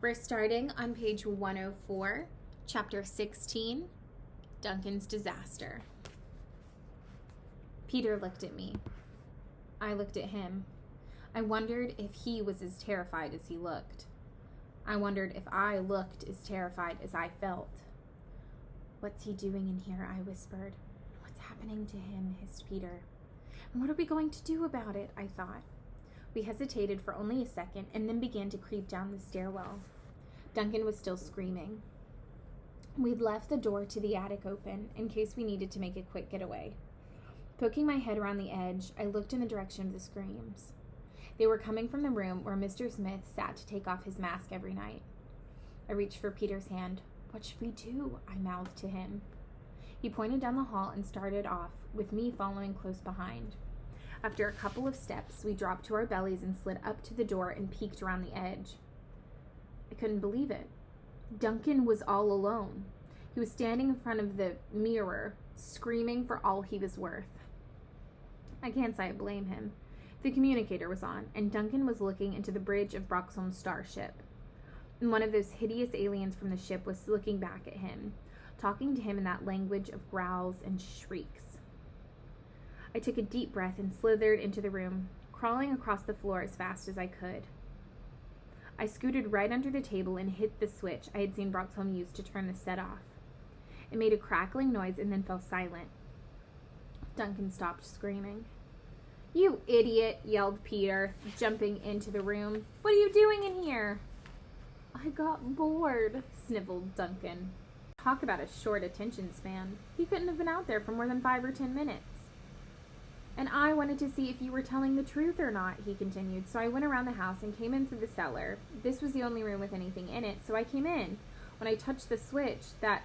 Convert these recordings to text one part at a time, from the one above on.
We're starting on page 104, chapter 16, Duncans Disaster. Peter looked at me. I looked at him. I wondered if he was as terrified as he looked. I wondered if I looked as terrified as I felt. "What's he doing in here?" I whispered. "What's happening to him?" hissed Peter. "And what are we going to do about it?" I thought. We hesitated for only a second and then began to creep down the stairwell. Duncan was still screaming. We'd left the door to the attic open in case we needed to make a quick getaway. Poking my head around the edge, I looked in the direction of the screams. They were coming from the room where Mr. Smith sat to take off his mask every night. I reached for Peter's hand. "What should we do?" I mouthed to him. He pointed down the hall and started off, with me following close behind. After a couple of steps, we dropped to our bellies and slid up to the door and peeked around the edge. I couldn't believe it. Duncan was all alone. He was standing in front of the mirror, screaming for all he was worth. I can't say I blame him. The communicator was on, and Duncan was looking into the bridge of Broxholm's starship. And one of those hideous aliens from the ship was looking back at him, talking to him in that language of growls and shrieks. I took a deep breath and slithered into the room, crawling across the floor as fast as I could. I scooted right under the table and hit the switch I had seen Broxholm use to turn the set off. It made a crackling noise and then fell silent. Duncan stopped screaming. "You idiot," yelled Peter, jumping into the room. "What are you doing in here?" "I got bored," sniveled Duncan. Talk about a short attention span. He couldn't have been out there for more than 5 or 10 minutes. "And I wanted to see if you were telling the truth or not," he continued, "so I went around the house and came in through the cellar. This was the only room with anything in it, so I came in. When I touched the switch, that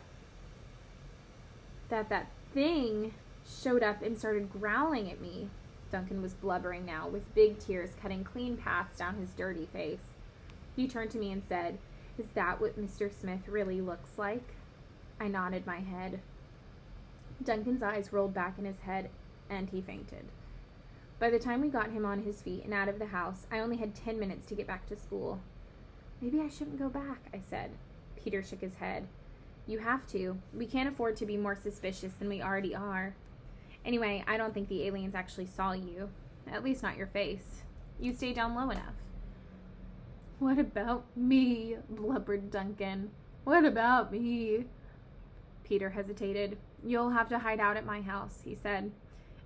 thing showed up and started growling at me." Duncan was blubbering now, with big tears cutting clean paths down his dirty face. He turned to me and said, "Is that what Mr. Smith really looks like?" I nodded my head. Duncan's eyes rolled back in his head, and he fainted. By the time we got him on his feet and out of the house, I only had 10 minutes to get back to school. "Maybe I shouldn't go back," I said. Peter shook his head. "You have to. We can't afford to be more suspicious than we already are. Anyway, I don't think the aliens actually saw you. At least not your face. You stayed down low enough." "What about me?" blubbered Duncan. "What about me?" Peter hesitated. "You'll have to hide out at my house," he said.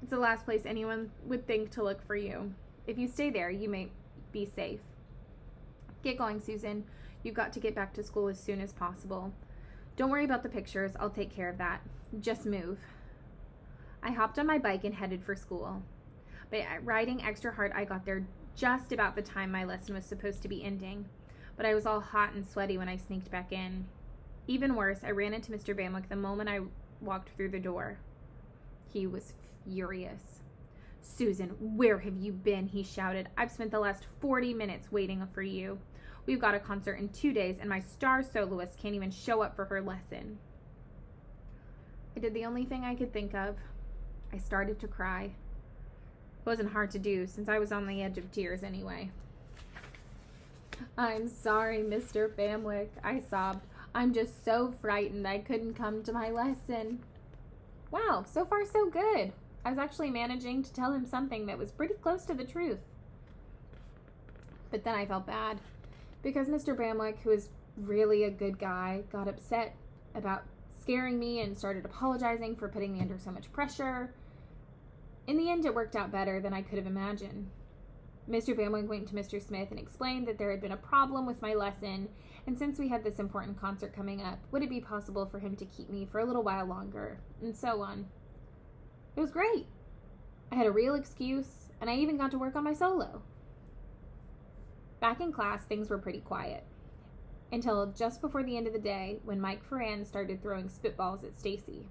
"It's the last place anyone would think to look for you. If you stay there, you may be safe. Get going, Susan. You've got to get back to school as soon as possible. Don't worry about the pictures. I'll take care of that. Just move." I hopped on my bike and headed for school. By riding extra hard, I got there just about the time my lesson was supposed to be ending, but I was all hot and sweaty when I sneaked back in. Even worse, I ran into Mr. Bamwick the moment I walked through the door. He was furious. "Susan, where have you been?" he shouted. "I've spent the last 40 minutes waiting for you. We've got a concert in 2 days, and my star soloist can't even show up for her lesson." I did the only thing I could think of. I started to cry. It wasn't hard to do, since I was on the edge of tears anyway. "I'm sorry, Mr. Bamwick," I sobbed. "I'm just so frightened I couldn't come to my lesson." Wow, so far so good. I was actually managing to tell him something that was pretty close to the truth. But then I felt bad, because Mr. Bamwick, who is really a good guy, got upset about scaring me and started apologizing for putting me under so much pressure. In the end, it worked out better than I could have imagined. Mr. Bamwick went to Mr. Smith and explained that there had been a problem with my lesson, and since we had this important concert coming up, would it be possible for him to keep me for a little while longer, and so on. It was great. I had a real excuse, and I even got to work on my solo. Back in class, things were pretty quiet, until just before the end of the day, when Mike Ferran started throwing spitballs at Stacy.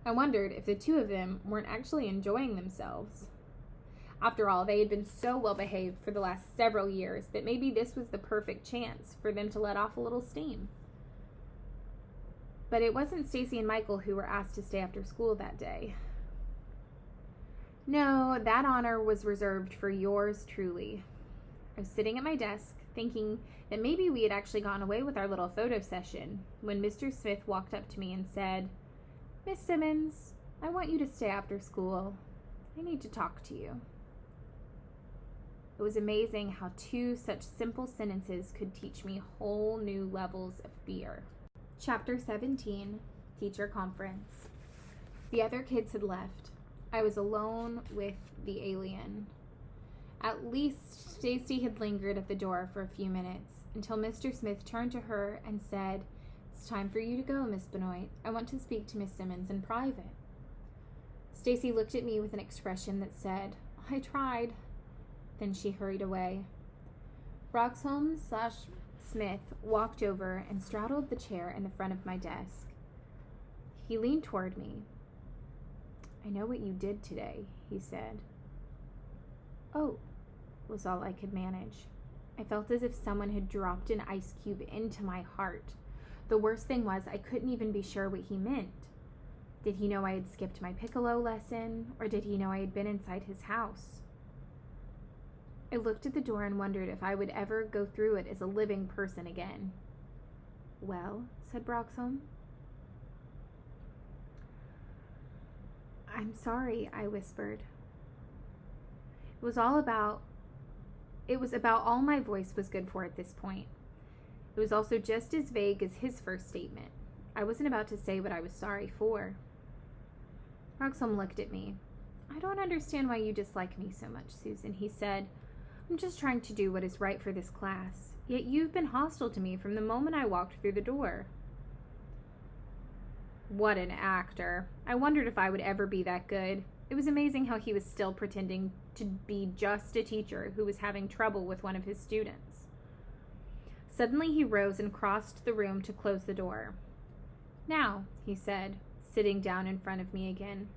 I wondered if the two of them weren't actually enjoying themselves. After all, they had been so well behaved for the last several years that maybe this was the perfect chance for them to let off a little steam. But it wasn't Stacy and Michael who were asked to stay after school that day. No, that honor was reserved for yours truly. I was sitting at my desk, thinking that maybe we had actually gotten away with our little photo session, when Mr. Smith walked up to me and said, "Miss Simmons, I want you to stay after school. I need to talk to you." It was amazing how two such simple sentences could teach me whole new levels of fear. Chapter 17, Teacher Conference. The other kids had left. I was alone with the alien. At least Stacy had lingered at the door for a few minutes until Mr. Smith turned to her and said, "It's time for you to go, Miss Benoit. I want to speak to Miss Simmons in private." Stacy looked at me with an expression that said, "I tried." Then she hurried away. Roxholm/Smith walked over and straddled the chair in the front of my desk. He leaned toward me. "I know what you did today," he said. "Oh," was all I could manage. I felt as if someone had dropped an ice cube into my heart. The worst thing was I couldn't even be sure what he meant. Did he know I had skipped my piccolo lesson, or did he know I had been inside his house? I looked at the door and wondered if I would ever go through it as a living person again. "Well," said Broxholm. "I'm sorry," I whispered. It was about all my voice was good for at this point. It was also just as vague as his first statement. I wasn't about to say what I was sorry for. Broxholm looked at me. "I don't understand why you dislike me so much, Susan," he said. "I'm just trying to do what is right for this class. Yet you've been hostile to me from the moment I walked through the door." What an actor. I wondered if I would ever be that good. It was amazing how he was still pretending to be just a teacher who was having trouble with one of his students. Suddenly he rose and crossed the room to close the door. "Now," he said, sitting down in front of me again.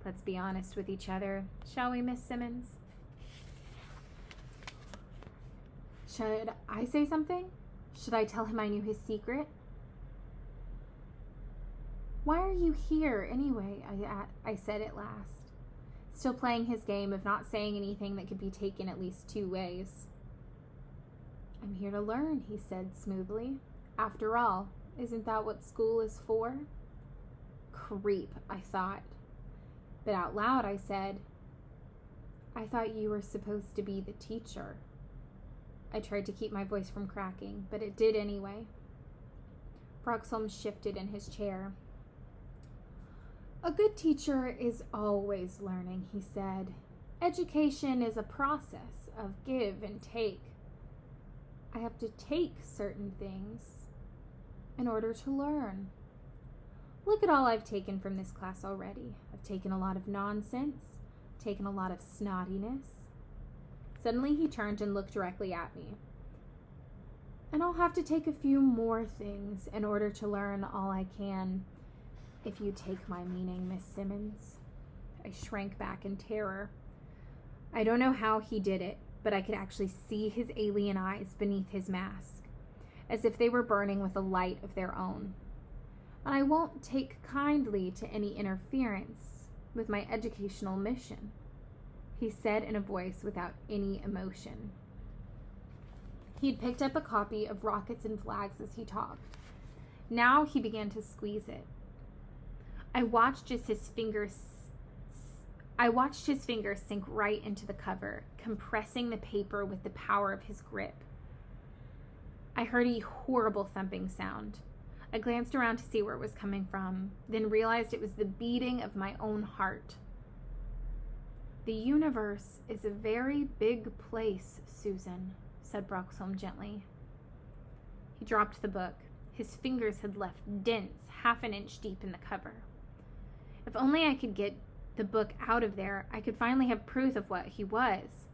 "Let's be honest with each other, shall we, Miss Simmons?" Should I say something? Should I tell him I knew his secret? "Why are you here, anyway?" I said at last, still playing his game of not saying anything that could be taken at least two ways. "I'm here to learn," he said smoothly. "After all, isn't that what school is for?" Creep, I thought. But out loud I said, "I thought you were supposed to be the teacher." I tried to keep my voice from cracking, but it did anyway. Broxholm shifted in his chair. "A good teacher is always learning," he said. "Education is a process of give and take. I have to take certain things in order to learn. Look at all I've taken from this class already. I've taken a lot of nonsense, taken a lot of snottiness." Suddenly he turned and looked directly at me. "And I'll have to take a few more things in order to learn all I can, if you take my meaning, Miss Simmons." I shrank back in terror. I don't know how he did it, but I could actually see his alien eyes beneath his mask, as if they were burning with a light of their own. "And I won't take kindly to any interference with my educational mission," he said in a voice without any emotion. He'd picked up a copy of Rockets and Flags as he talked. Now he began to squeeze it. I watched his fingers sink right into the cover, compressing the paper with the power of his grip. I heard a horrible thumping sound. I glanced around to see where it was coming from, then realized it was the beating of my own heart. "The universe is a very big place, Susan," said Broxholm gently. He dropped the book. His fingers had left dents half an inch deep in the cover. If only I could get the book out of there, I could finally have proof of what he was.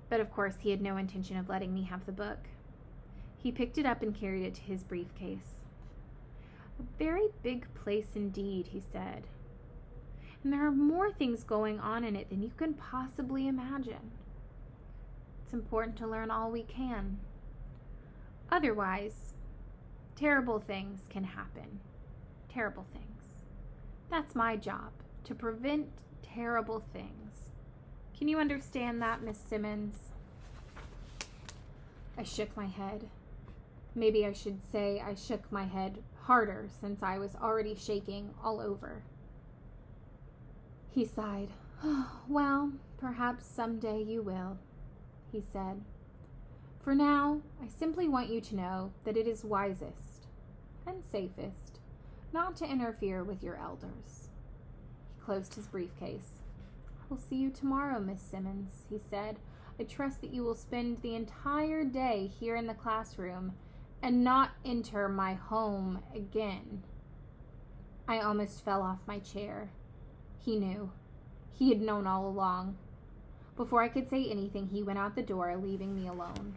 But of course he had no intention of letting me have the book. He picked it up and carried it to his briefcase. "A very big place indeed," he said. "And there are more things going on in it than you can possibly imagine. It's important to learn all we can. Otherwise, terrible things can happen. Terrible things. That's my job, to prevent terrible things. Can you understand that, Miss Simmons?" I shook my head. Maybe I should say I shook my head harder, since I was already shaking all over. He sighed. Well, perhaps someday you will, he said. For now, I simply want you to know that it is wisest and safest not to interfere with your elders. He closed his briefcase. I will see you tomorrow, Miss Simmons, he said. I trust that you will spend the entire day here in the classroom and not enter my home again. I almost fell off my chair. He knew. He had known all along. Before I could say anything, he went out the door, leaving me alone.